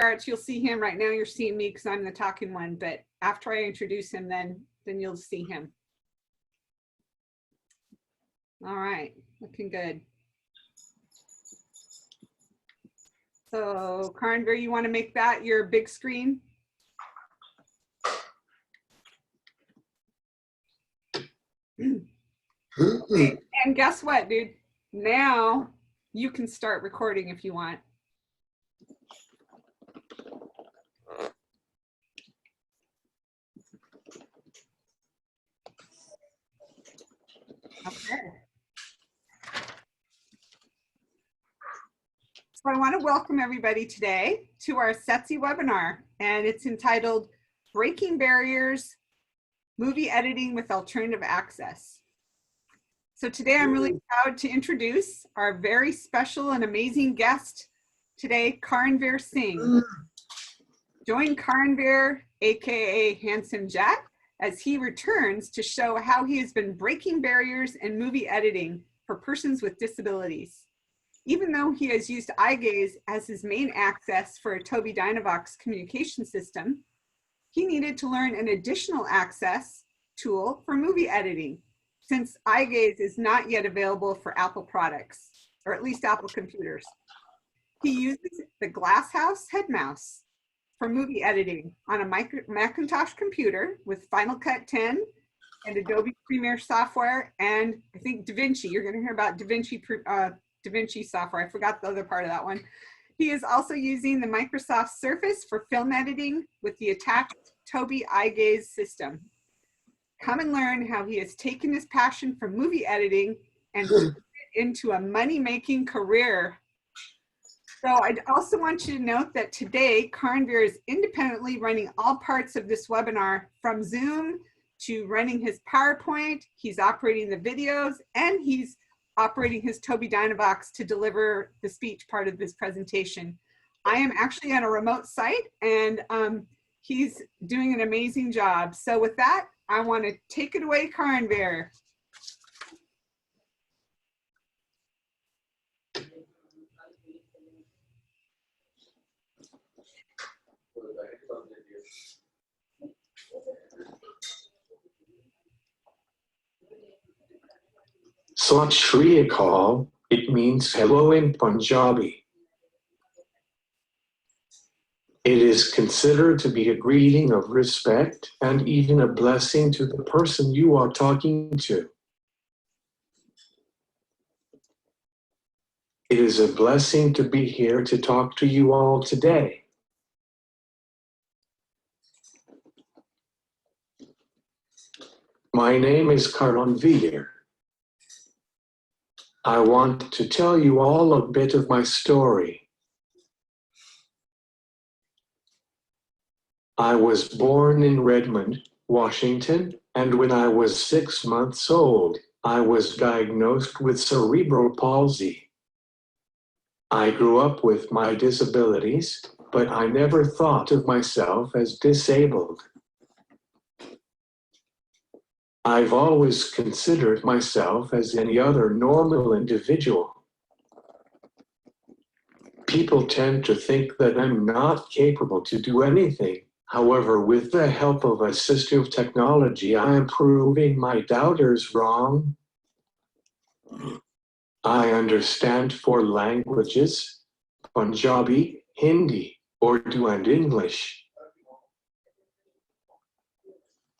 starts, you'll see him. Right now you're seeing me because I'm the talking one, but after I introduce him, then you'll see him. All right, looking good. So Karanveer, you want to make that your big screen? Okay. And guess what, dude? Now you can start recording if you want. Okay. So I want to welcome everybody today to our SETSI webinar, and it's entitled Breaking Barriers, Movie Editing with Alternative Access. So today I'm really proud to introduce our very special and amazing guest today, Karanveer Singh. Join Karanveer, aka handsomejatt, as he returns to show how he has been breaking barriers in movie editing for persons with disabilities. Even though he has used eye gaze as his main access for a Tobii Dynavox communication system, he needed to learn an additional access tool for movie editing, since eye gaze is not yet available for Apple products, or at least Apple computers. He uses the Glassouse head mouse for movie editing on a Macintosh computer with Final Cut 10 and Adobe Premiere software, and I think DaVinci. You're going to hear about DaVinci software. I forgot the other part of that one. He is also using the Microsoft Surface for film editing with the attached Tobii eye gaze system. Come and learn how he has taken his passion for movie editing and turned it into a money-making career. So I also want you to note that today, Karanveer is independently running all parts of this webinar, from Zoom to running his PowerPoint. He's operating the videos, and he's operating his Tobii Dynavox to deliver the speech part of this presentation. I am actually on a remote site, and he's doing an amazing job. So with that, I want to take it away, Karanveer. Sat Shri Akal, it means hello in Punjabi. It is considered to be a greeting of respect and even a blessing to the person you are talking to. It is a blessing to be here to talk to you all today. My name is Karanveer. I want to tell you all a bit of my story. I was born in Redmond, Washington, and when I was 6 months old, I was diagnosed with cerebral palsy. I grew up with my disabilities, but I never thought of myself as disabled. I've always considered myself as any other normal individual. People tend to think that I'm not capable to do anything. However, with the help of assistive technology, I am proving my doubters wrong. I understand 4 languages: Punjabi, Hindi, Urdu, and English.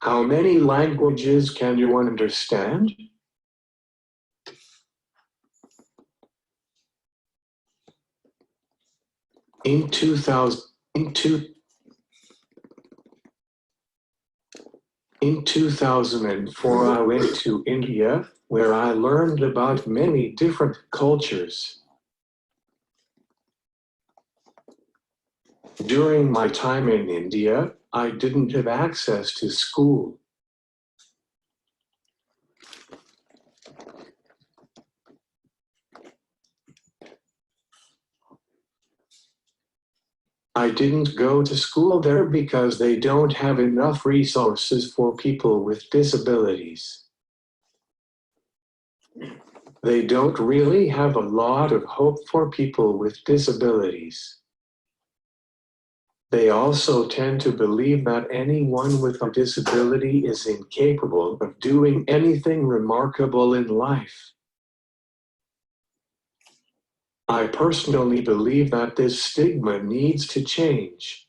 How many languages can you understand? In 2004, I went to India, where I learned about many different cultures. During my time in India, I didn't have access to school. I didn't go to school there because they don't have enough resources for people with disabilities. They don't really have a lot of hope for people with disabilities. They also tend to believe that anyone with a disability is incapable of doing anything remarkable in life. I personally believe that this stigma needs to change.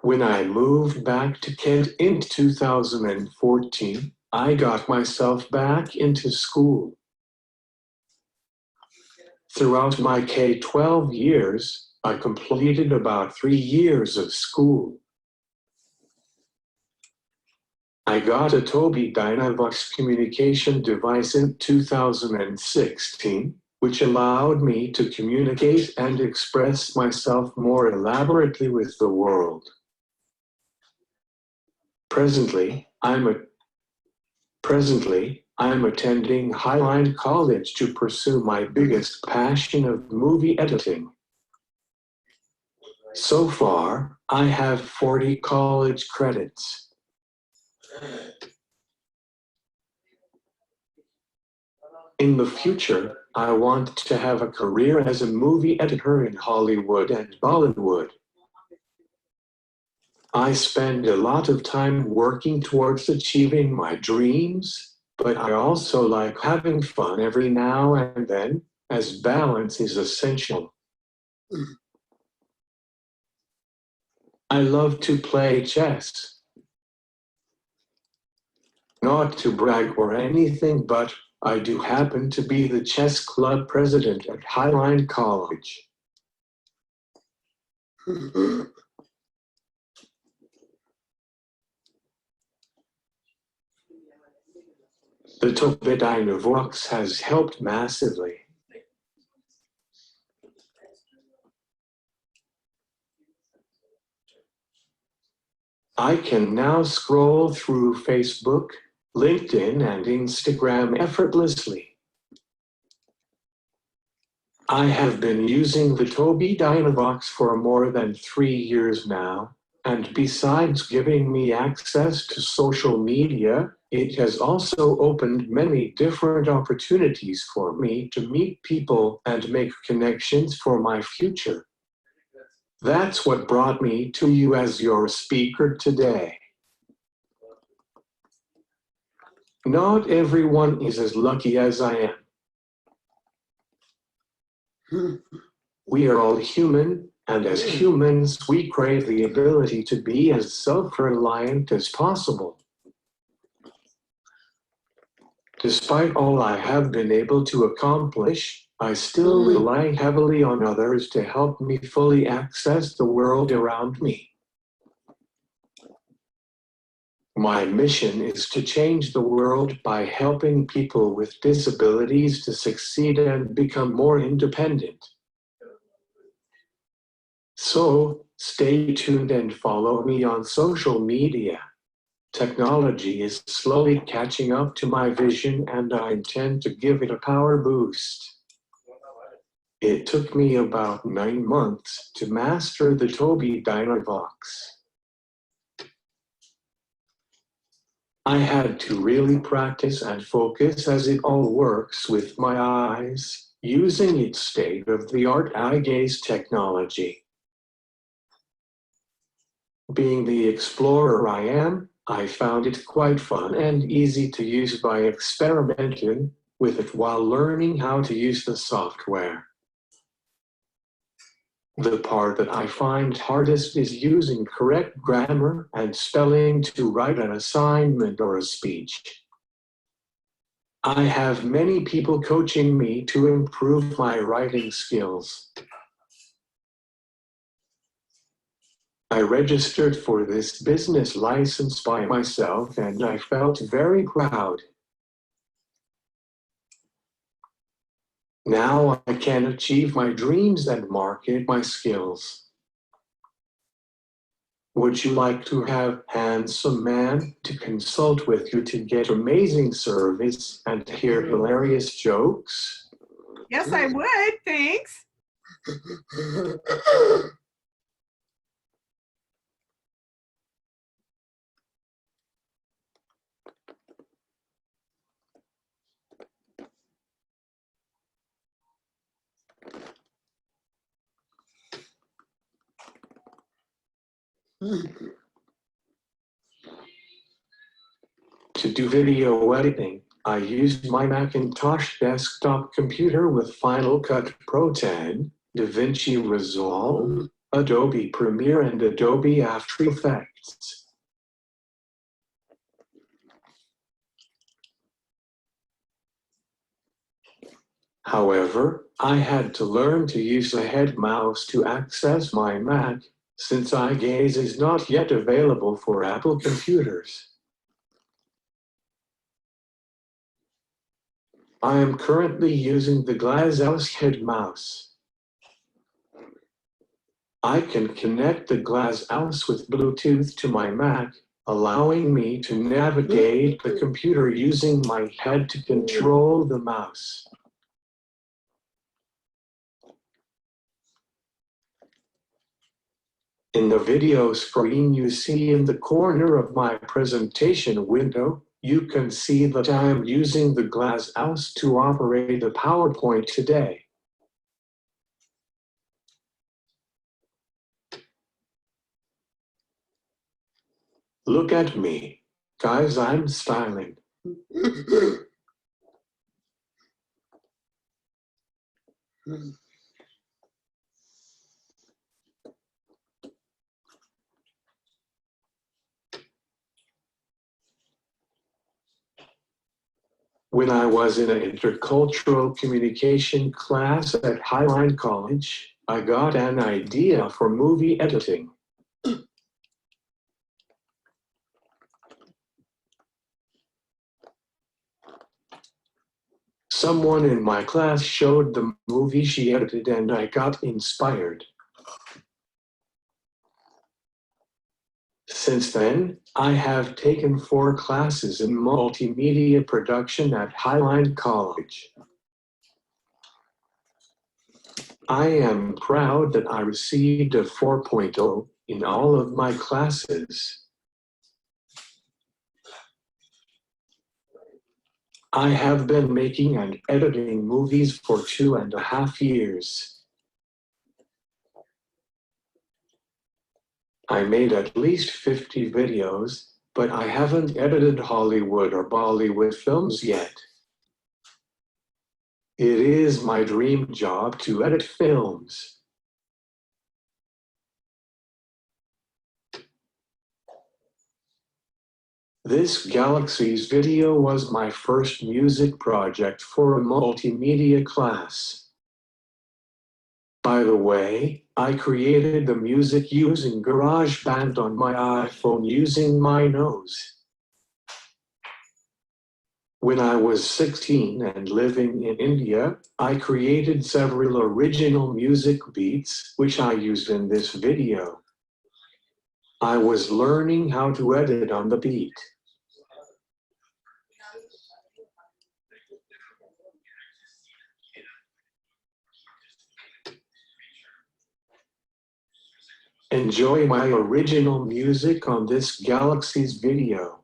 When I moved back to Kent in 2014, I got myself back into school. Throughout my K-12 years, I completed about 3 years of school. I got a Tobii Dynavox communication device in 2016, which allowed me to communicate and express myself more elaborately with the world. Presently, I'm attending Highline College to pursue my biggest passion of movie editing. So far, I have 40 college credits. In the future, I want to have a career as a movie editor in Hollywood and Bollywood. I spend a lot of time working towards achieving my dreams, but I also like having fun every now and then, as balance is essential. I love to play chess. Not to brag or anything, but I do happen to be the chess club president at Highline College. The Tobii Dynavox has helped massively. I can now scroll through Facebook, LinkedIn, and Instagram effortlessly. I have been using the Tobii Dynavox for more than 3 years now, and besides giving me access to social media, it has also opened many different opportunities for me to meet people and make connections for my future. That's what brought me to you as your speaker today. Not everyone is as lucky as I am. We are all human, and as humans, we crave the ability to be as self-reliant as possible. Despite all I have been able to accomplish, I still rely heavily on others to help me fully access the world around me. My mission is to change the world by helping people with disabilities to succeed and become more independent. So, stay tuned and follow me on social media. Technology is slowly catching up to my vision, and I intend to give it a power boost. It took me about 9 months to master the Tobii Dynavox. I had to really practice and focus as it all works with my eyes, using its state-of-the-art eye gaze technology. Being the explorer I am, I found it quite fun and easy to use by experimenting with it while learning how to use the software. The part that I find hardest is using correct grammar and spelling to write an assignment or a speech. I have many people coaching me to improve my writing skills. I registered for this business license by myself, and I felt very proud. Now I can achieve my dreams and market my skills. Would you like to have Handsome Man to consult with you to get amazing service and hear hilarious jokes? Yes, I would. Thanks. To do video editing, I used my Macintosh desktop computer with Final Cut Pro 10, DaVinci Resolve, Adobe Premiere, and Adobe After Effects. However, I had to learn to use a head mouse to access my Mac, since iGaze is not yet available for Apple computers. I am currently using the Glassouse head mouse. I can connect the Glassouse with Bluetooth to my Mac, allowing me to navigate the computer using my head to control the mouse. In the video screen you see in the corner of my presentation window, you can see that I am using the Glassouse to operate the PowerPoint today. Look at me. Guys, I'm styling. When I was in an intercultural communication class at Highline College, I got an idea for movie editing. Someone in my class showed the movie she edited and I got inspired. Since then, I have taken 4 classes in multimedia production at Highline College. I am proud that I received a 4.0 in all of my classes. I have been making and editing movies for 2.5 years. I made at least 50 videos, but I haven't edited Hollywood or Bollywood films yet. It is my dream job to edit films. This Galaxies video was my first music project for a multimedia class. By the way, I created the music using GarageBand on my iPhone using my nose. When I was 16 and living in India, I created several original music beats, which I used in this video. I was learning how to edit on the beat. Enjoy my original music on this Galaxies video.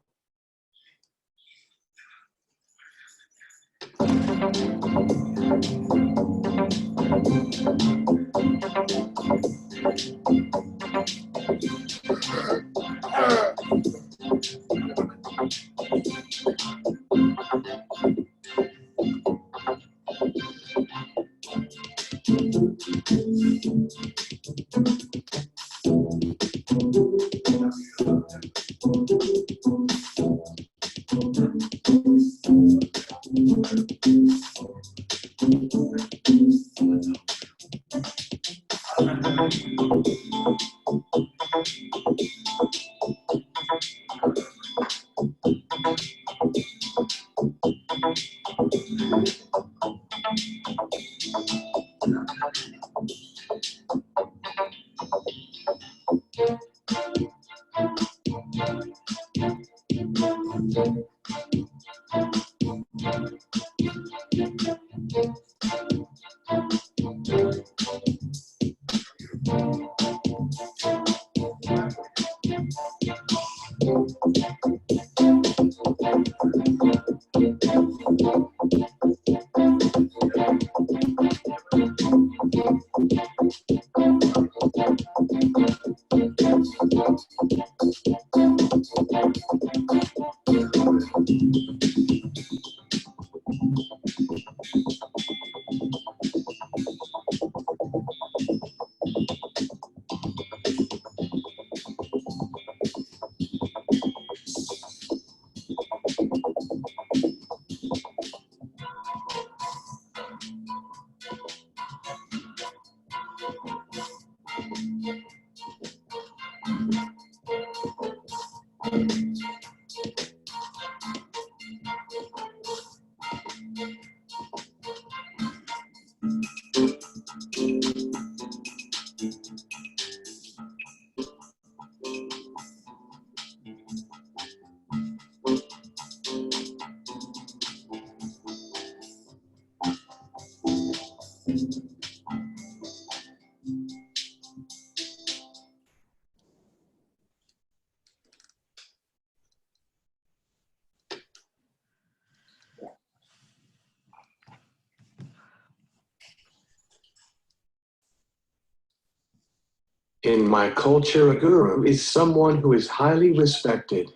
In my culture, a guru is someone who is highly respected.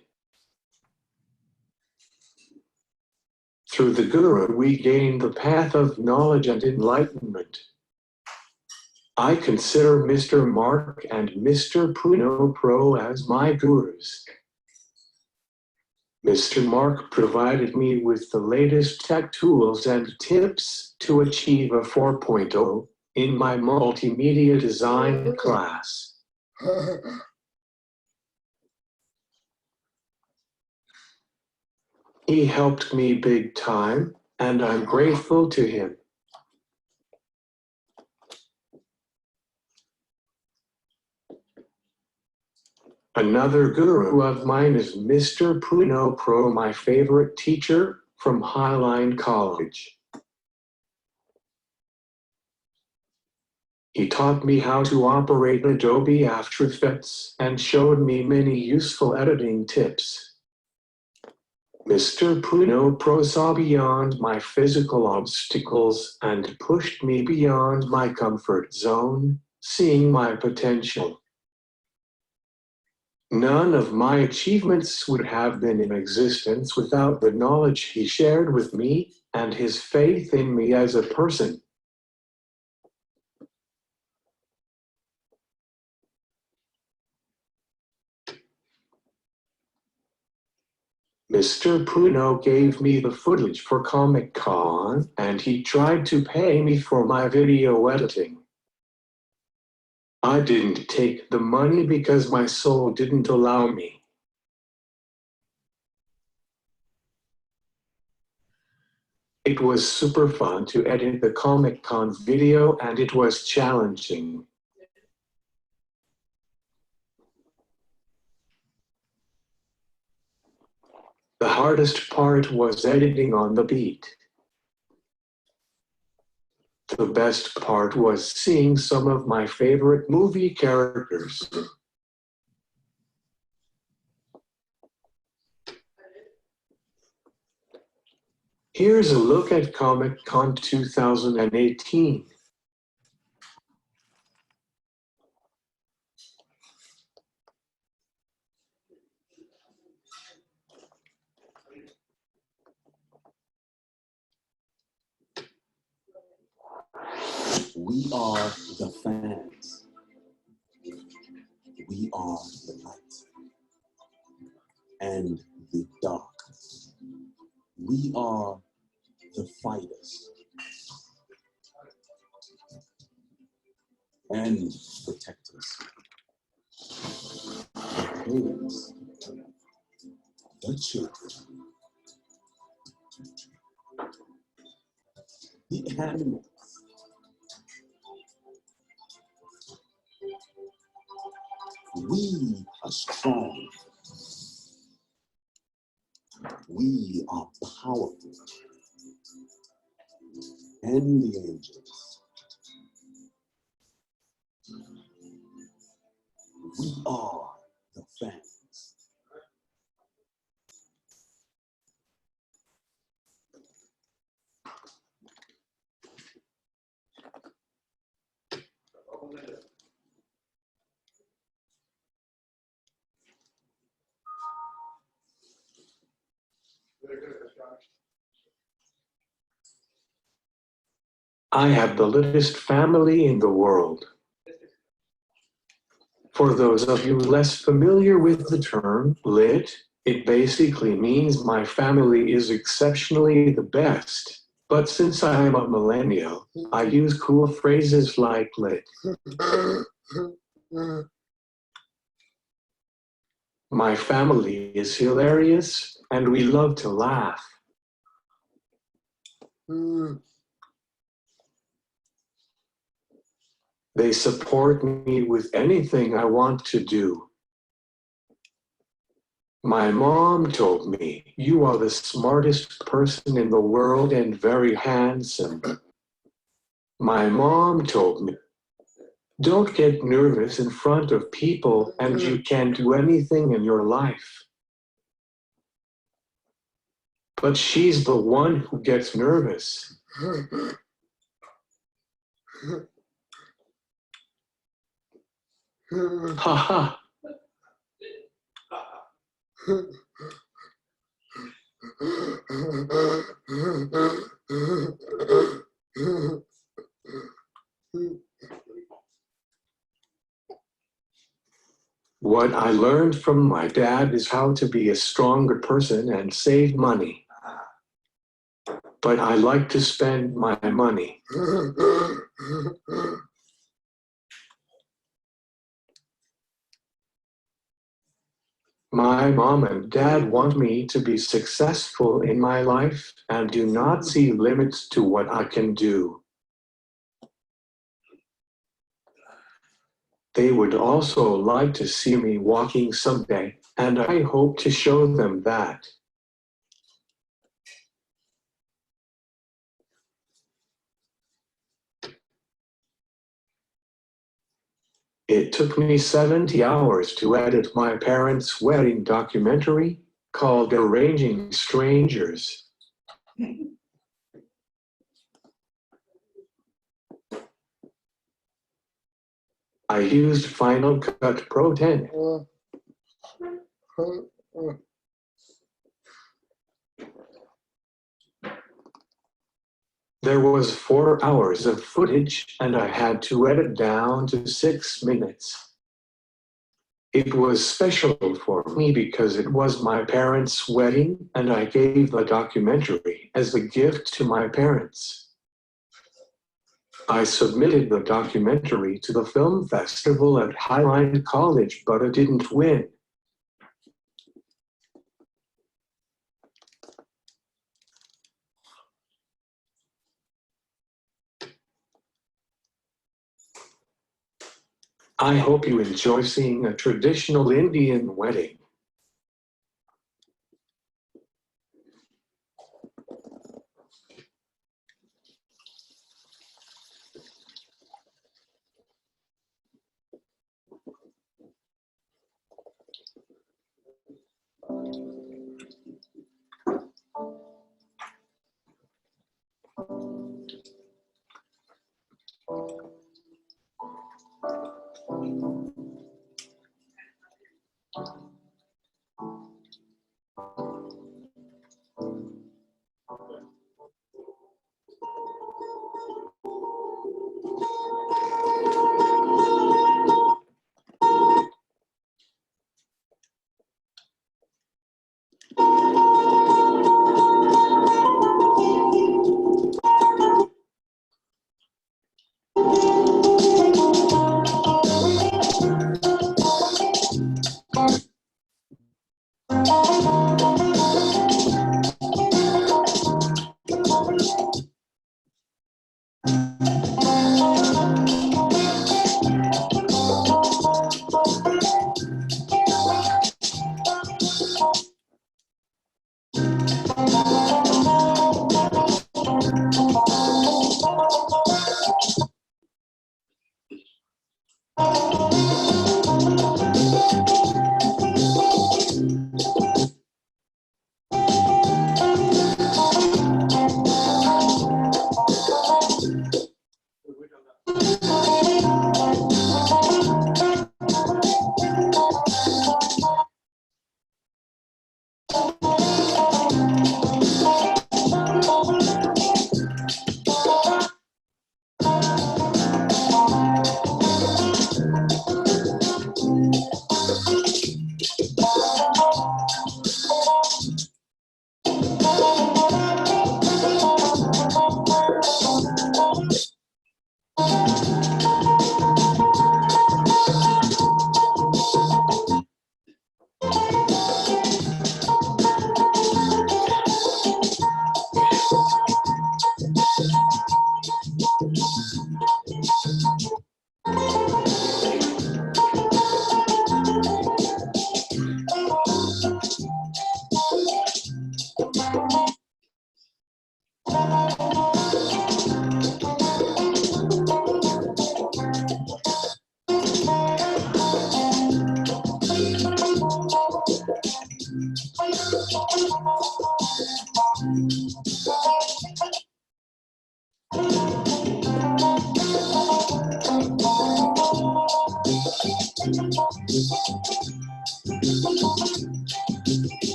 Through the guru, we gain the path of knowledge and enlightenment. I consider Mr. Mark and Mr. Pruno Pro as my gurus. Mr. Mark provided me with the latest tech tools and tips to achieve a 4.0 in my multimedia design class. He helped me big time, and I'm grateful to him. Another guru of mine is Mr. Pruno Pro, my favorite teacher from Highline College. He taught me how to operate Adobe After Effects and showed me many useful editing tips. Mr. Pruno Pro saw beyond my physical obstacles and pushed me beyond my comfort zone, seeing my potential. None of my achievements would have been in existence without the knowledge he shared with me and his faith in me as a person. Mr. Pruno gave me the footage for Comic-Con, and he tried to pay me for my video editing. I didn't take the money because my soul didn't allow me. It was super fun to edit the Comic-Con video, and it was challenging. The hardest part was editing on the beat. The best part was seeing some of my favorite movie characters. Here's a look at Comic-Con 2018. We are the fans. We are the light and the dark. We are the fighters and protectors. The parents, the children, the animals. We are strong. We are powerful. And the angels. We are the fans. I have the littest family in the world. For those of you less familiar with the term lit, it basically means my family is exceptionally the best. But since I am a millennial, I use cool phrases like lit. My family is hilarious, and we love to laugh. They support me with anything I want to do. My mom told me, "You are the smartest person in the world and very handsome." My mom told me, "Don't get nervous in front of people and you can't do anything in your life." But she's the one who gets nervous. Ha ha. What I learned from my dad is how to be a stronger person and save money. But I like to spend my money. My mom and dad want me to be successful in my life and do not see limits to what I can do. They would also like to see me walking someday, and I hope to show them that. It took me 70 hours to edit my parents' wedding documentary called Arranging Strangers. I used Final Cut Pro 10. There was 4 hours of footage and I had to edit down to 6 minutes. It was special for me because it was my parents' wedding and I gave the documentary as a gift to my parents. I submitted the documentary to the film festival at Highline College, but it didn't win. I hope you enjoy seeing a traditional Indian wedding.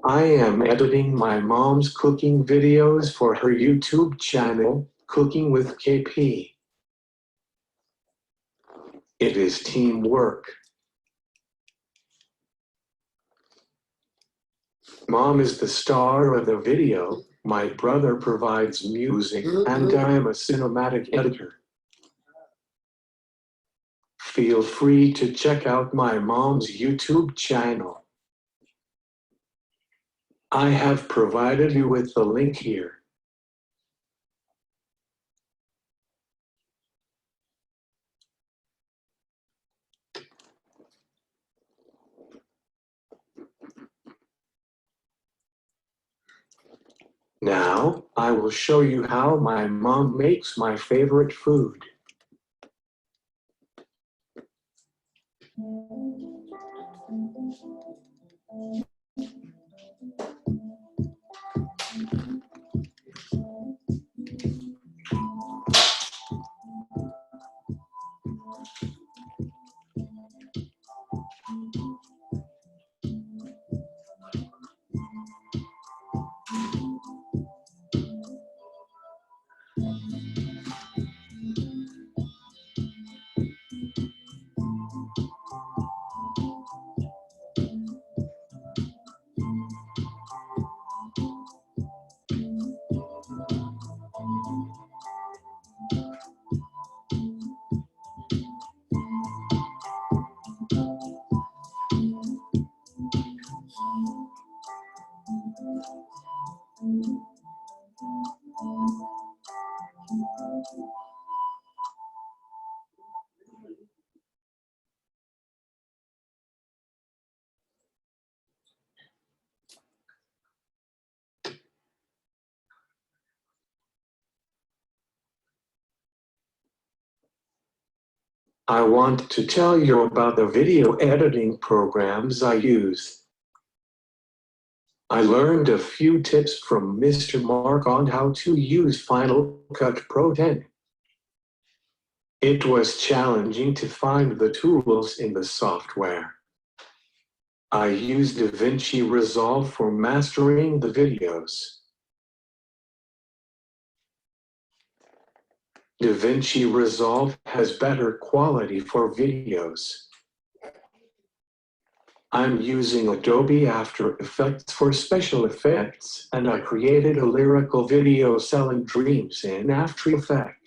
I am editing my mom's cooking videos for her YouTube channel, Cooking with KP. It is teamwork. Mom is the star of the video, my brother provides music, and I am a cinematic editor. Feel free to check out my mom's YouTube channel. I have provided you with the link here. Now, I will show you how my mom makes my favorite food. I want to tell you about the video editing programs I use. I learned a few tips from Mr. Mark on how to use Final Cut Pro 10. It was challenging to find the tools in the software. I used DaVinci Resolve for mastering the videos. DaVinci Resolve has better quality for videos. I'm using Adobe After Effects for special effects, and I created a lyrical video selling dreams in After Effects.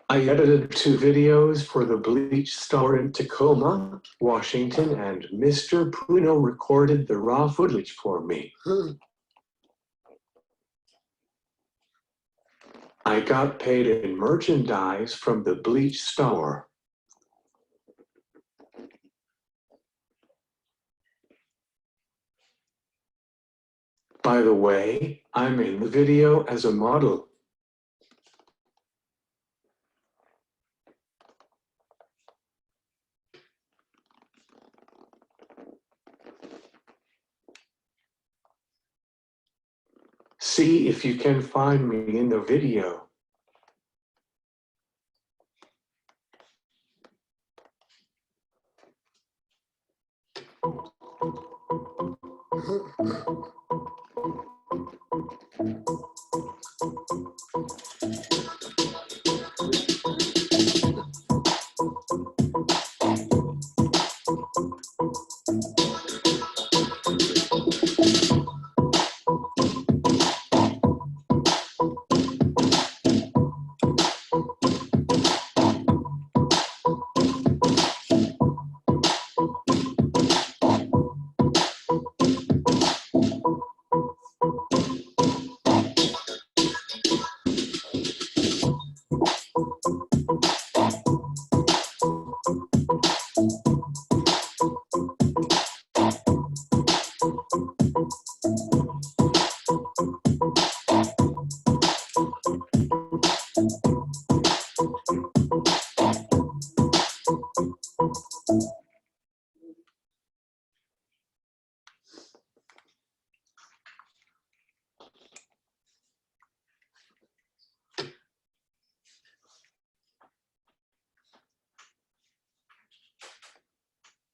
I edited 2 videos for the Bleach store in Tacoma, Washington, and Mr. Pruno recorded the raw footage for me. I got paid in merchandise from the Bleach store. By the way, I'm in the video as a model. See if you can find me in the video.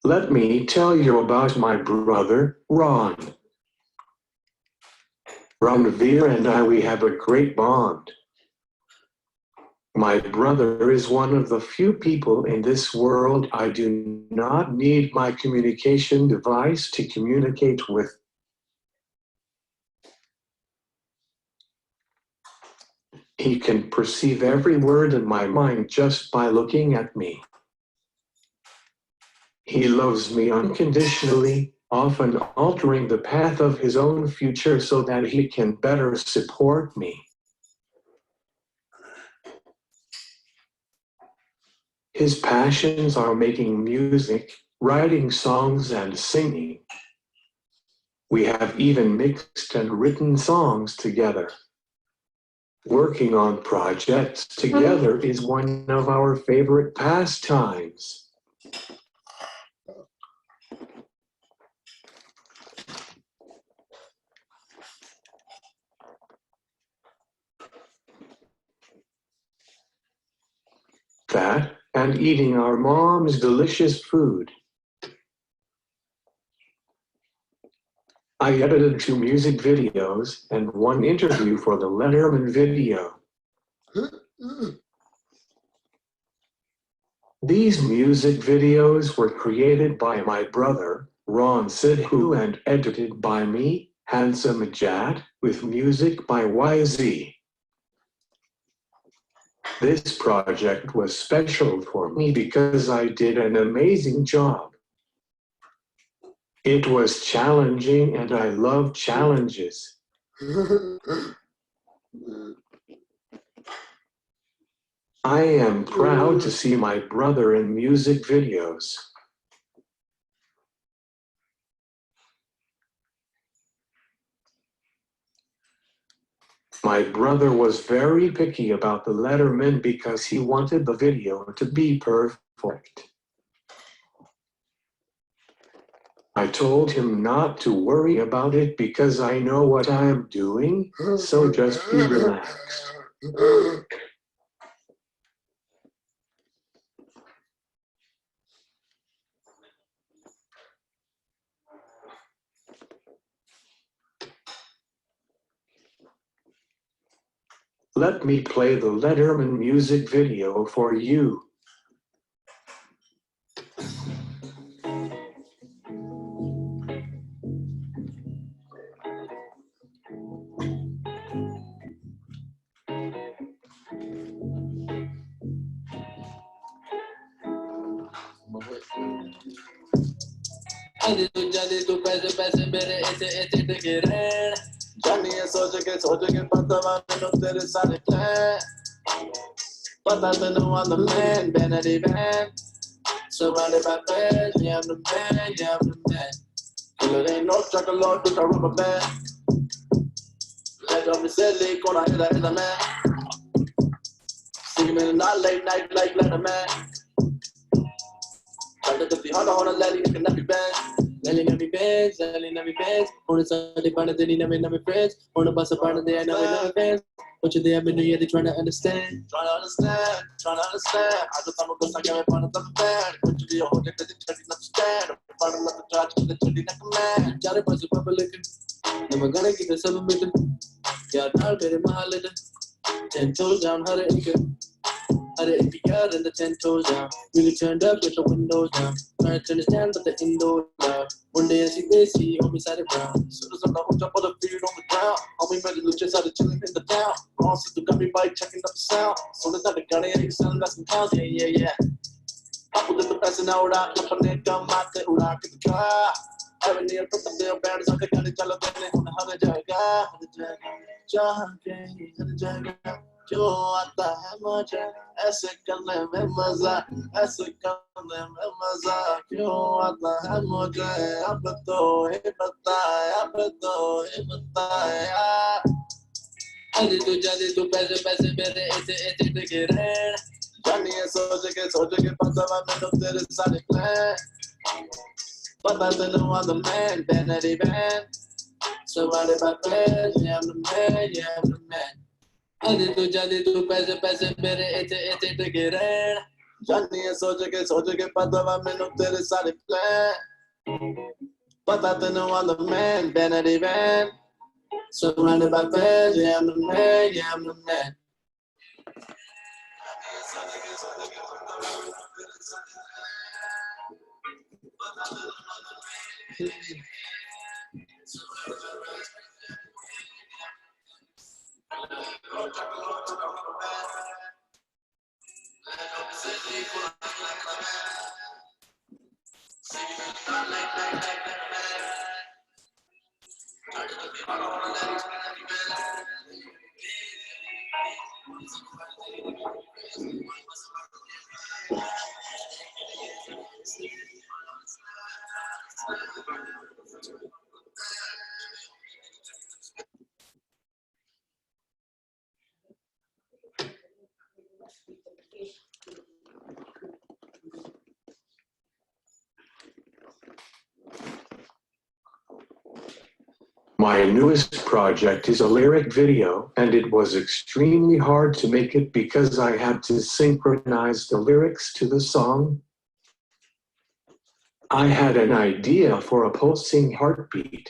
Let me tell you about my brother, Ron. Karanveer and we have a great bond. My brother is one of the few people in this world I do not need my communication device to communicate with. He can perceive every word in my mind just by looking at me. He loves me unconditionally, often altering the path of his own future so that he can better support me. His passions are making music, writing songs, and singing. We have even mixed and written songs together. Working on projects together is one of our favorite pastimes. That and eating our mom's delicious food. I edited 2 music videos and 1 interview for the Letterman video. These music videos were created by my brother, Ron Sidhu, and edited by me, handsomejatt, with music by YZ. This project was special for me because I did an amazing job. It was challenging and I love challenges. I am proud to see my brother in music videos. My brother was very picky about the Letterman because he wanted the video to be perfect. I told him not to worry about it because I know what I'm doing, so just be relaxed. Let me play the Letterman music video for you. जल्दी तू पैसे पैसे मेरे ऐसे ऐसे टिके रहन जानी है सोच के पता मैंने तेरे सारे प्लान पता मैंने I'm the man vanity van surrounded by fans yeah I'm the man yeah I'm the man well it ain't no chocolate to the rubber band let up the silly gonna hit the man singing in the night late night like let a man I let the honor let it can be bad Nelly never bends, Nelly never bends. On the Sunday, part of the never friends. On the bus, part of the never fans. What you there, yeah, they trying to understand. Trying to understand. I just thought I got one of them bad. What you do, hold it, they try to understand. Part of the charge, the chili like a man. Jarre pass up a lick. Never gonna get the 7 million. Yeah, I'll get it, my little. 10 toes down, how to if you got in the 10 toes down, really turned up with the windows down. Trying to understand, but the indoors down. One day I see this, see homie side brown. Soon as I'm hooked up on the feet on the ground, homie made it just out of chilling in the town. All sister got me by checking up the sound. So let's have a gun and selling that some pounds, yeah. I put the best in our out, up on it, come out there, I get the car. Every near from the bill, bad as I got it, tell them on the jaga. क्यों आता है मजा ऐसे करने में मजा ऐसे करने में मजा क्यों आता है मुझे अब तो ही बताया जल्दी तू पैसे पैसे मेरे ऐसे ऐसे टिके रहन जानी है सोच के पता मैंने तेरे सारे प्लान पता तेरे I'm the man vanity van surrounded by fans yeah I'm the man जल्दी तू पैसे पैसे मेरे ऐसे ऐसे टिके रहन जानी है सोच के पता मैंने तेरे सारे प्लान पता तेरे I'm the man vanity van surrounded by fans yeah I'm the man My newest project is a lyric video, and it was extremely hard to make it because I had to synchronize the lyrics to the song. I had an idea for a pulsing heartbeat.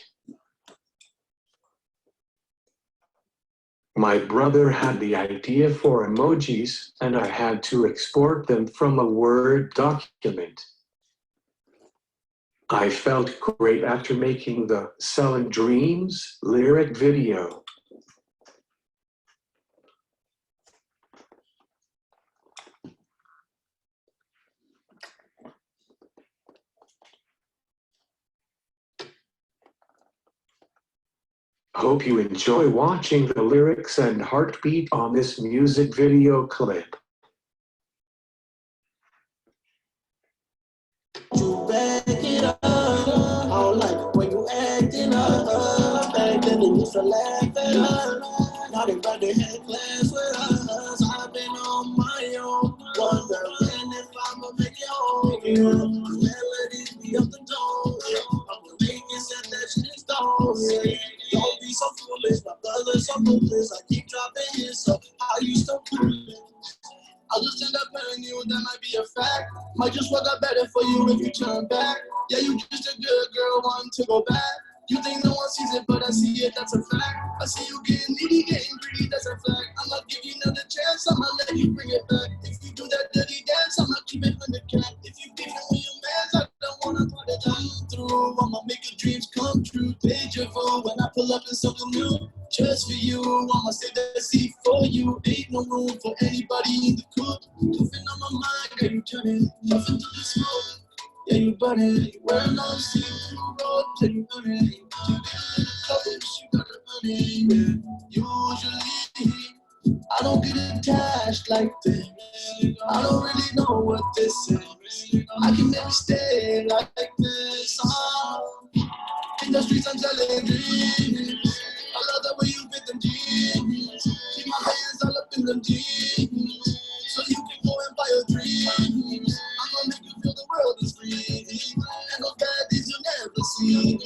My brother had the idea for emojis, and I had to export them from a Word document. I felt great after making the Selling Dreams lyric video. Hope you enjoy watching the lyrics and heartbeat on this music video clip. You back it up. I don't like when you acting up. Back then they used to laugh at us. Now they got their head class with us. I've been on my own, wondering if I'ma make it home. Melodies be up the dome. I'm gonna make it set that shit in stone. Don't be so foolish, my brother's so foolish. I keep dropping hits, so how you still coolin'? I'll just end up telling you that might be a fact. Might just work out better for you if you turn back. Yeah, you just a good girl wanting to go back. You think no one sees it, but I see it, that's a fact. I see you getting needy, getting greedy, that's a fact. I'ma give you another chance, I'ma let you bring it back. If you do that dirty dance, I'ma keep it from the cat. If you beefing with your mans, I don't wanna put it down through. I'ma make your dreams come true. Deja vu when I pull up in something new. Just for you, I'ma save that seat for you. Ain't no room for anybody in the coop. Puffin' on my mind, girl, you turning, puffin' through the smoke. Yeah, you burning, you wearing all see-through robe, till you burning. You get a little close, you gotta burn it. Usually, I don't get attached like this. I don't really know what this is. I can never stay like this. In the streets, I'm telling dreams. I love the way you fit them jeans. Keep my hands all up in them jeans. So you can go and buy your dreams. I'm gonna make you feel the world is free. And those bad things you'll never see.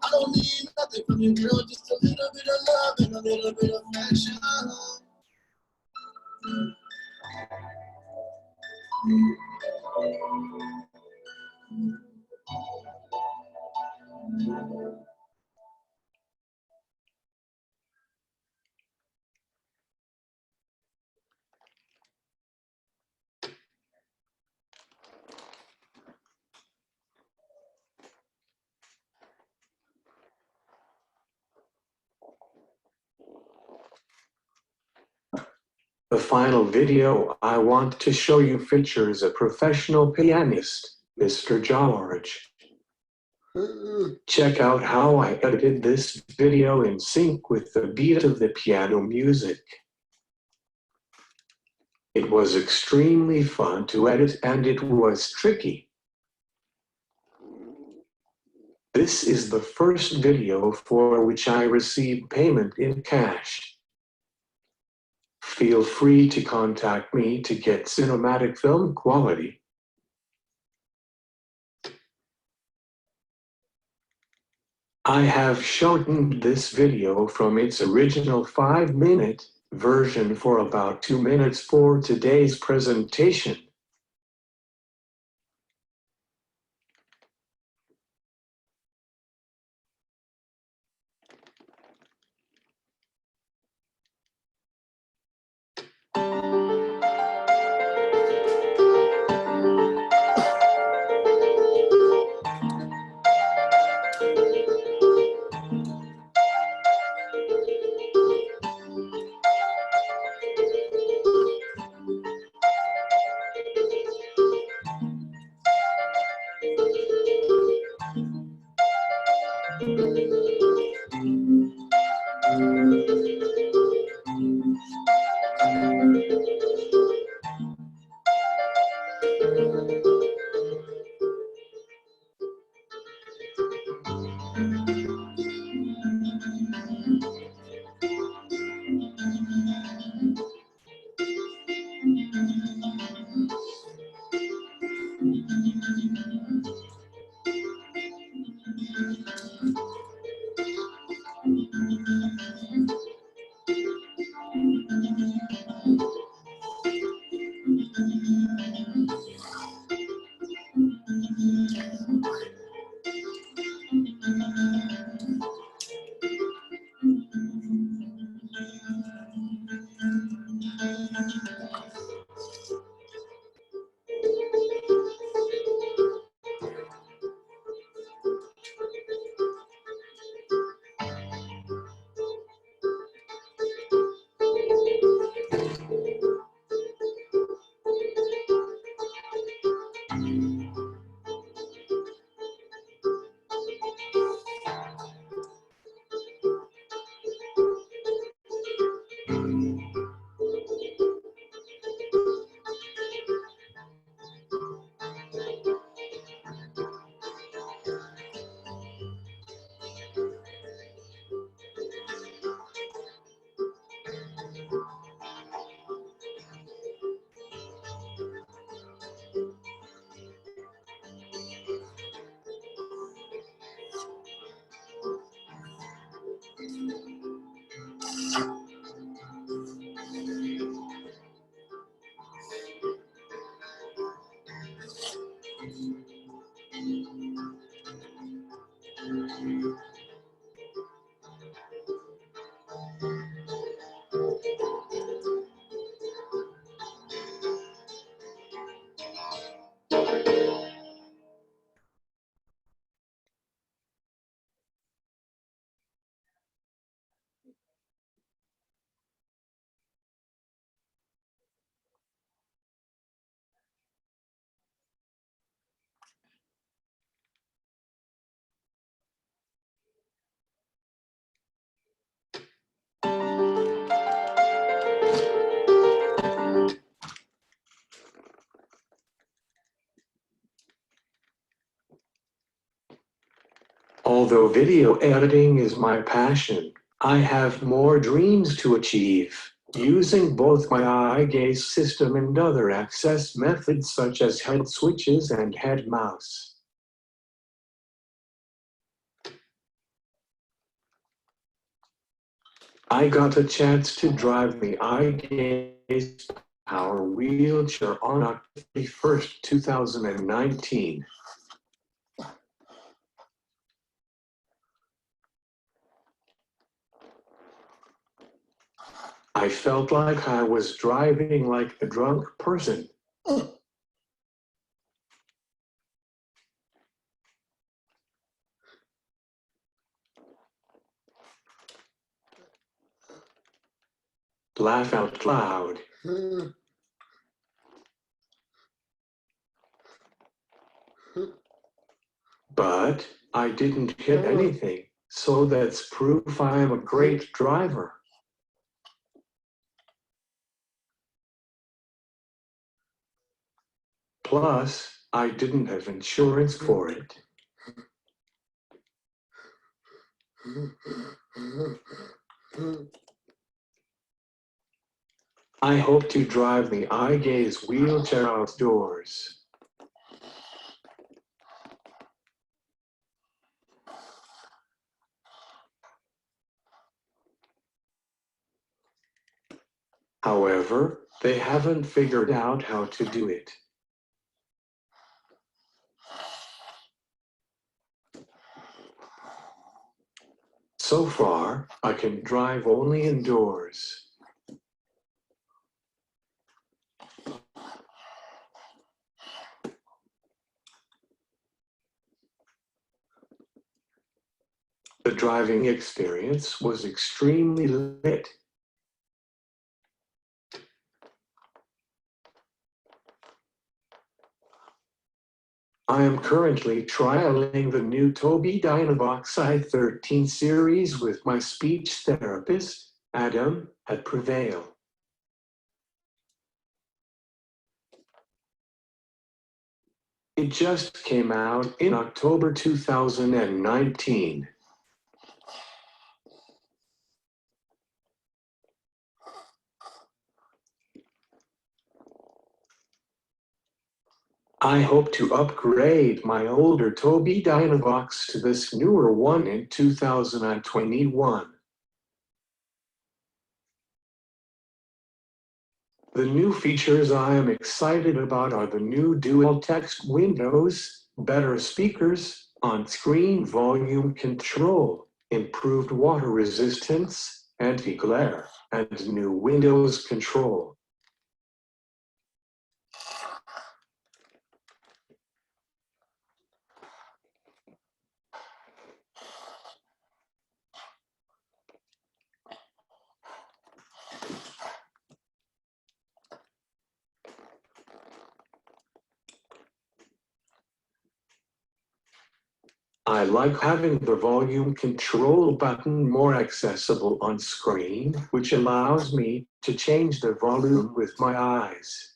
I don't need nothing from you, girl. Just a little bit of love and a little bit of affection. The final video I want to show you features a professional pianist, Mr. George. Check out how I edited this video in sync with the beat of the piano music. It was extremely fun to edit and it was tricky. This is the first video for which I received payment in cash. Feel free to contact me to get cinematic film quality. I have shortened this video from its original 5-minute version for about 2 minutes for today's presentation. Although video editing is my passion, I have more dreams to achieve, using both my eye gaze system and other access methods such as head switches and head mouse. I got a chance to drive the eye gaze power wheelchair on October 1st, 2019. I felt like I was driving like a drunk person. Laugh out loud. But I didn't hit anything, so that's proof I am a great driver. Plus, I didn't have insurance for it. I hope to drive the eye gaze wheelchair outdoors. However, they haven't figured out how to do it. So far, I can drive only indoors. The driving experience was extremely lit. I am currently trialing the new Tobii Dynavox i13 series with my speech therapist, Adam, at Prevail. It just came out in October 2019. I hope to upgrade my older Tobii Dynavox to this newer one in 2021. The new features I am excited about are the new dual text windows, better speakers, on-screen volume control, improved water resistance, anti-glare, and new Windows control. I like having the volume control button more accessible on screen, which allows me to change the volume with my eyes.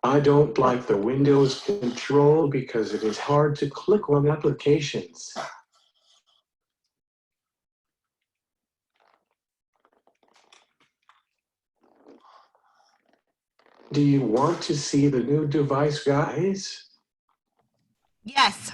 I don't like the Windows control because it is hard to click on applications. Do you want to see the new device, guys? Yes.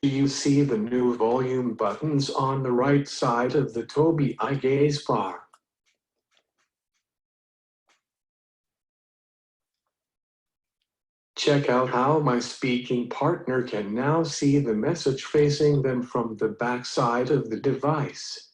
Do you see the new volume buttons on the right side of the Tobii Dynavox bar? Check out how my speaking partner can now see the message facing them from the back side of the device.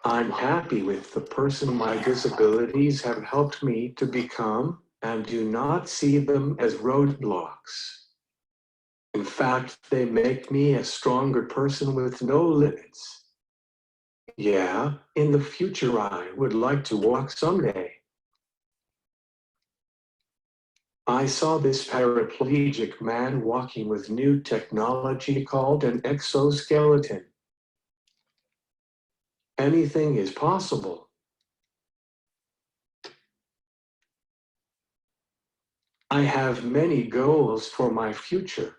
I'm happy with the person my disabilities have helped me to become, and do not see them as roadblocks. In fact, they make me a stronger person with no limits. Yeah, in the future I would like to walk someday. I saw this paraplegic man walking with new technology called an exoskeleton. Anything is possible. I have many goals for my future.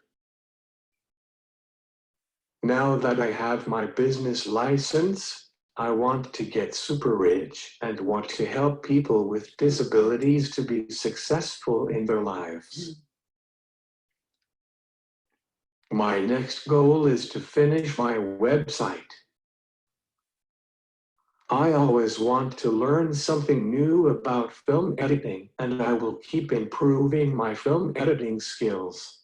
Now that I have my business license, I want to get super rich and want to help people with disabilities to be successful in their lives. My next goal is to finish my website. I always want to learn something new about film editing, and I will keep improving my film editing skills.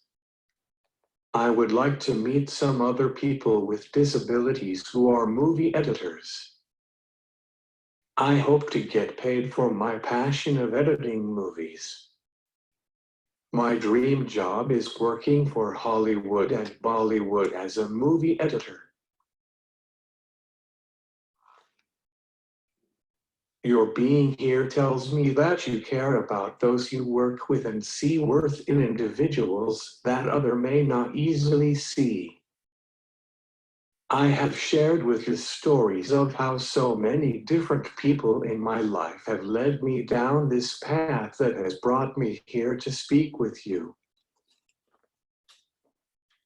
I would like to meet some other people with disabilities who are movie editors. I hope to get paid for my passion of editing movies. My dream job is working for Hollywood and Bollywood as a movie editor. Your being here tells me that you care about those you work with and see worth in individuals that others may not easily see. I have shared with you stories of how so many different people in my life have led me down this path that has brought me here to speak with you.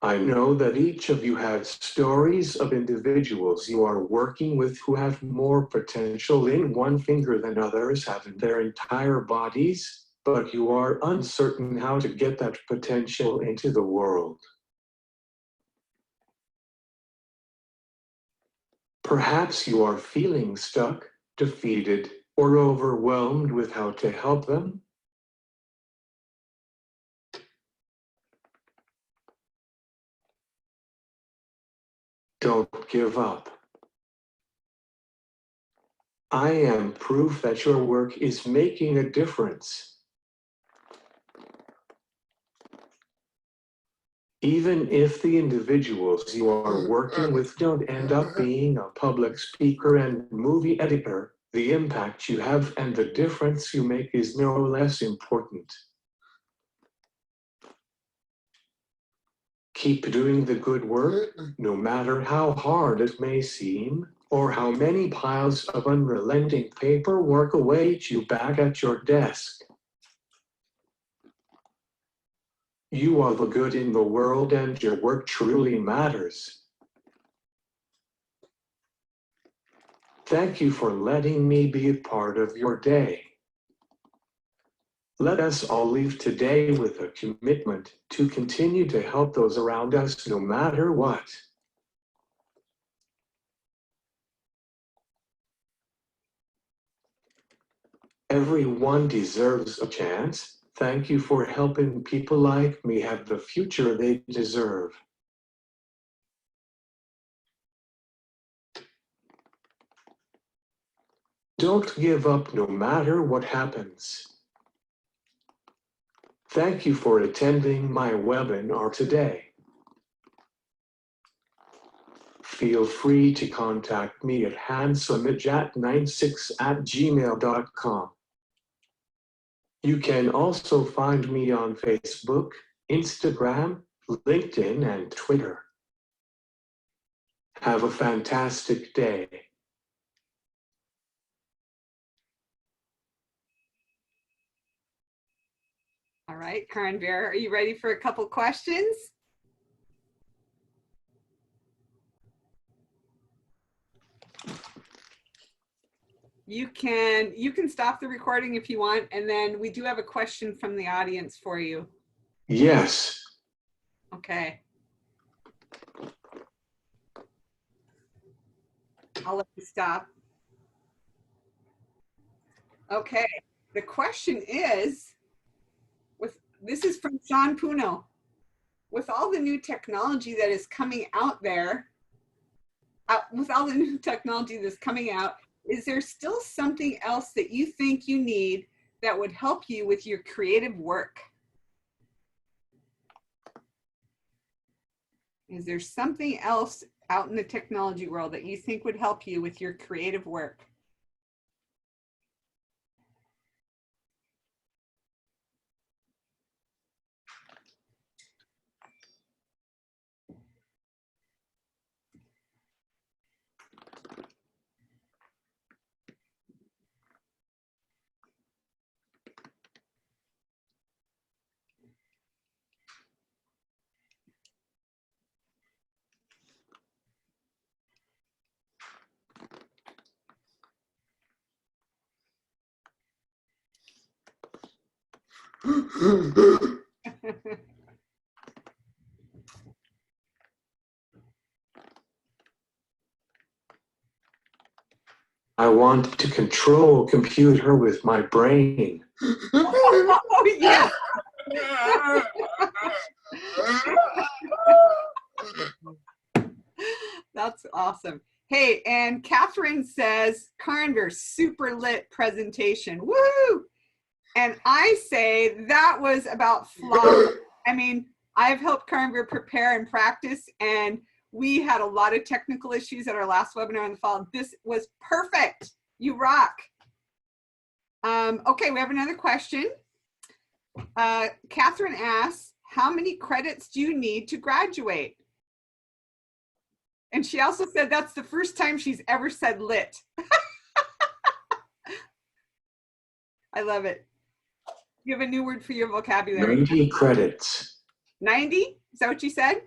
I know that each of you has stories of individuals you are working with who have more potential in one finger than others have in their entire bodies, but you are uncertain how to get that potential into the world. Perhaps you are feeling stuck, defeated, or overwhelmed with how to help them. Don't give up. I am proof that your work is making a difference. Even if the individuals you are working with don't end up being a public speaker and movie editor, the impact you have and the difference you make is no less important. Keep doing the good work, no matter how hard it may seem, or how many piles of unrelenting paperwork await you back at your desk. You are the good in the world, and your work truly matters. Thank you for letting me be a part of your day. Let us all leave today with a commitment to continue to help those around us no matter what. Everyone deserves a chance. Thank you for helping people like me have the future they deserve. Don't give up no matter what happens. Thank you for attending my webinar today. Feel free to contact me at handsomejatt96@gmail.com. You can also find me on Facebook, Instagram, LinkedIn, and Twitter. Have a fantastic day. All right, Karanveer, are you ready for a couple questions? You can stop the recording if you want, and then we do have a question from the audience for you. Yes. Okay. I'll let you stop. Okay, the question is, this is from Sean Puno. With all the new technology that is coming out there, is there still something else that you think you need that would help you with your creative work? Is there something else out in the technology world that you think would help you with your creative work? I want to control a computer with my brain. Oh, yeah. That's awesome. Hey, and Catherine says, Karanveer, super lit presentation. Woo! And I say that was about flawless. I mean, I've helped Karanveer prepare and practice, and we had a lot of technical issues at our last webinar in the fall. This was perfect. You rock. Okay, we have another question. Catherine asks, how many credits do you need to graduate? And she also said that's the first time she's ever said lit. I love it. You have a new word for your vocabulary. 90 credits. 90? Is that what you said?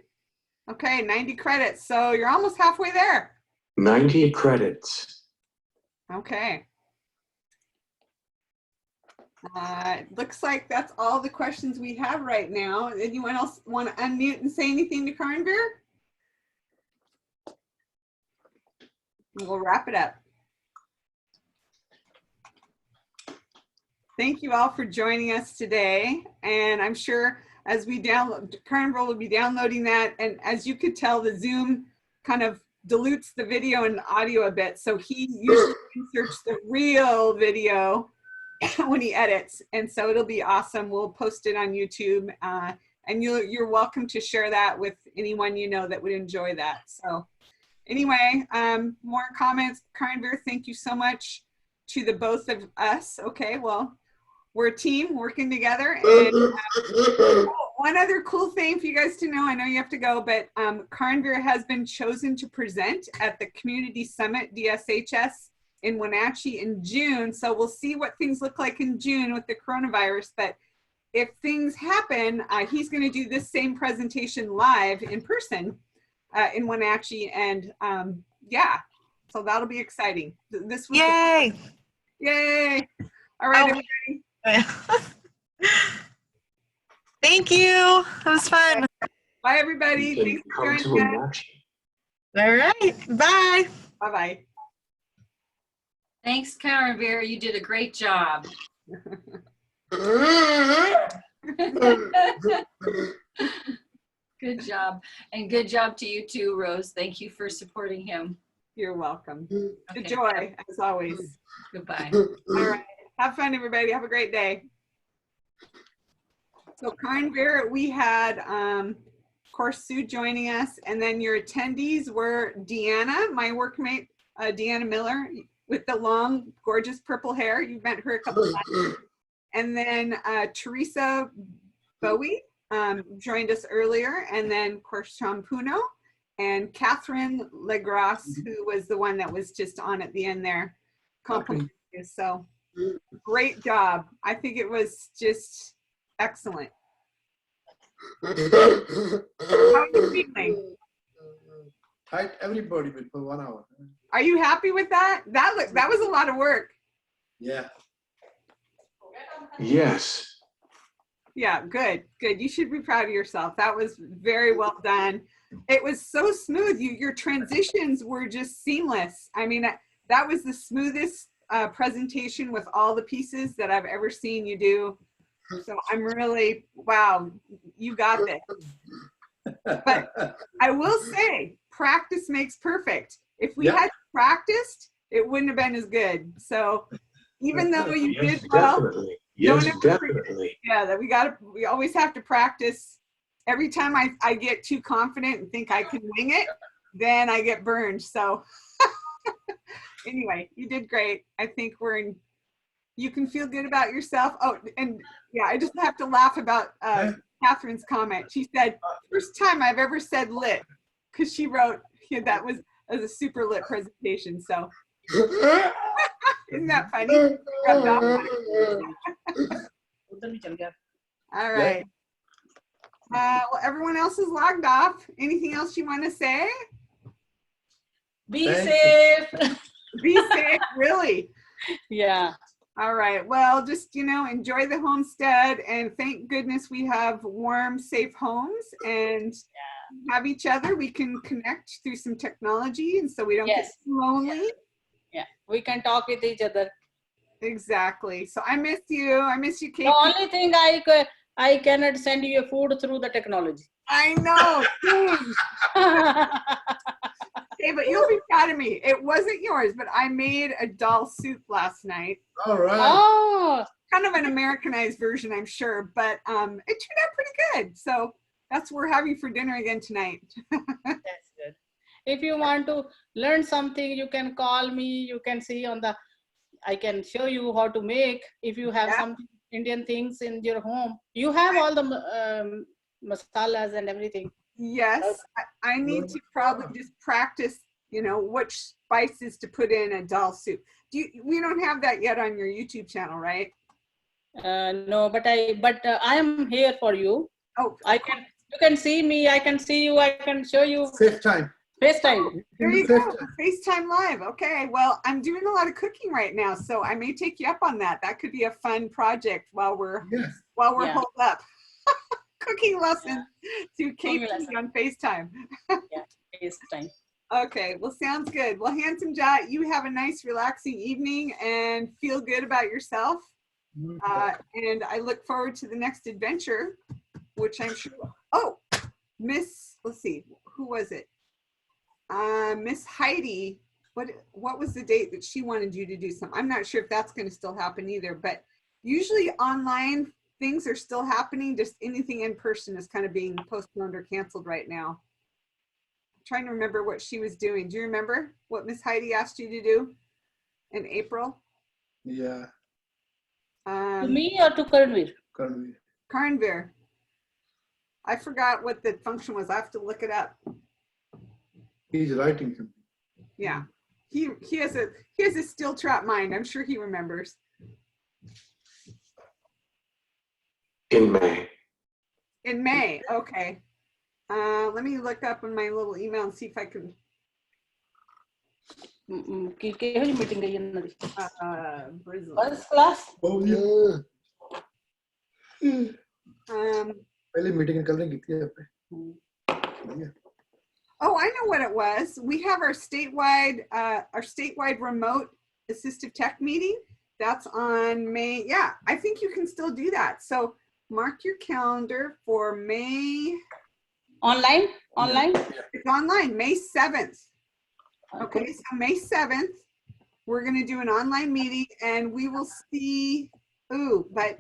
Okay, 90 credits. So you're almost halfway there. 90 credits. Okay. Looks like that's all the questions we have right now. Anyone else want to unmute and say anything to Karanveer? We'll wrap it up. Thank you all for joining us today. And I'm sure as we download, Karanveer will be downloading that. And as you could tell, the Zoom kind of dilutes the video and audio a bit. So he usually inserts the real video when he edits. And so it'll be awesome. We'll post it on YouTube. And you're welcome to share that with anyone you know that would enjoy that. So anyway, more comments. Karanveer, thank you so much to the both of us. Okay, well, we're a team working together. And, one other cool thing for you guys to know, I know you have to go, but Karanveer has been chosen to present at the Community Summit DSHS in Wenatchee in June. So we'll see what things look like in June with the coronavirus. But if things happen, he's going to do this same presentation live in person in Wenatchee. And yeah, so that'll be exciting. This was Yay! Yay! All right, everybody. Thank you. It was fun. Bye, everybody. You can Thanks for come to joining us. Wenatchee. All right. Bye. Bye-bye. Thanks, Karanveer. You did a great job. Good job. And good job to you too, Rose. Thank you for supporting him. You're welcome. Okay. Good joy, as always. Goodbye. All right. Have fun, everybody. Have a great day. So Karanveer, we had, of course, Sue joining us, and then your attendees were Deanna, my workmate, Deanna Miller, with the long, gorgeous purple hair. You met her a couple of times. And then Teresa Bowie joined us earlier, and then, of course, Champuno, and Catherine Legras, who was the one that was just on at the end there, complimenting you. So great job. I think it was just excellent. How are you feeling? Tight everybody for 1 hour. Are you happy with that? That was a lot of work. Yeah. Yes. Yeah, good, good. You should be proud of yourself. That was very well done. It was so smooth. Your transitions were just seamless. I mean, that was the smoothest presentation with all the pieces that I've ever seen you do. So I'm really, wow, you got this. But I will say, practice makes perfect. If we had practiced, it wouldn't have been as good. So even though you Yes, did well, definitely. Yes, don't ever forget- definitely. yeah, that we always have to practice. Every time I get too confident and think I can wing it, then I get burned. So anyway, you did great. I think you can feel good about yourself. Oh, and yeah, I just have to laugh about Catherine's comment. She said, first time I've ever said lit, because she wrote that was as a super lit presentation. So isn't that funny? Rubbed off on it. All right. Well, everyone else is logged off. Anything else you want to say? Be Thank safe. Be safe, really. Yeah. All right. Well, just, enjoy the homestead, and thank goodness we have warm, safe homes and have each other. We can connect through some technology, and so we don't get too lonely. Yeah. We can talk with each other. Exactly. So I miss you. I miss you, Kate. The only thing I cannot send you food through the technology. I know. Okay, but you'll be proud of me. It wasn't yours, but I made a dal soup last night. All right. Oh, Kind of an Americanized version, I'm sure, but it turned out pretty good. So that's what we're having for dinner again tonight. that's good. If you want to learn something, you can call me. You can see I can show you how to make. If you have some Indian things in your home, you have all the masalas and everything. Yes, I need to probably just practice, which spices to put in a dal soup. We don't have that yet on your YouTube channel, right? No, but I am here for you. Oh, You can see me. I can see you. I can show you. FaceTime. FaceTime. there you go. FaceTime Live. Okay. Well, I'm doing a lot of cooking right now, so I may take you up on that. That could be a fun project while we're holed up. Cooking lessons to Kate on FaceTime. FaceTime. Okay, well, sounds good. Well, Handsome Jatt, you have a nice, relaxing evening and feel good about yourself. And I look forward to the next adventure, which I'm sure. Oh, let's see, who was it? Miss Heidi. What was the date that she wanted you to do something? I'm not sure if that's going to still happen either, but usually online things are still happening. Just anything in person is kind of being postponed or canceled right now. I'm trying to remember what she was doing. Do you remember what Miss Heidi asked you to do in April? Yeah. To me or to Karanveer? Karanveer. Karanveer. I forgot what the function was. I have to look it up. He's writing something. Yeah. He has a steel trap mind. I'm sure he remembers. In May. In May. Okay. Let me look up in my little email and see if I can. ਕਿਹੋ ਜਿਹੀ meeting ਗਈ ਇਹਨਾਂ ਦੀ Brazil. First class Oh, yeah. Um, पहले meeting कल नहीं की थी आपने. oh, I know what it was. We have our statewide remote assistive tech meeting. That's on May. Yeah, I think you can still do that. So mark your calendar for May. online It's online, May 7th. Okay, so May 7th, we're going to do an online meeting and we will see, but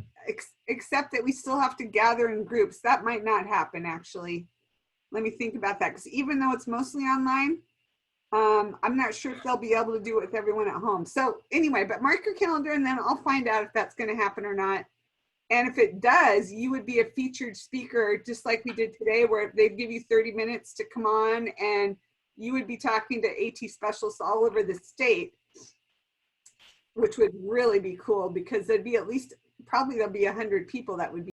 except that we still have to gather in groups. That might not happen actually. Let me think about that, because even though it's mostly online, I'm not sure if they'll be able to do it with everyone at home. So anyway, but mark your calendar and then I'll find out if that's going to happen or not. And if it does, you would be a featured speaker, just like we did today, where they'd give you 30 minutes to come on and you would be talking to AT specialists all over the state, which would really be cool, because there'd be at least, probably there'll be 100 people that would be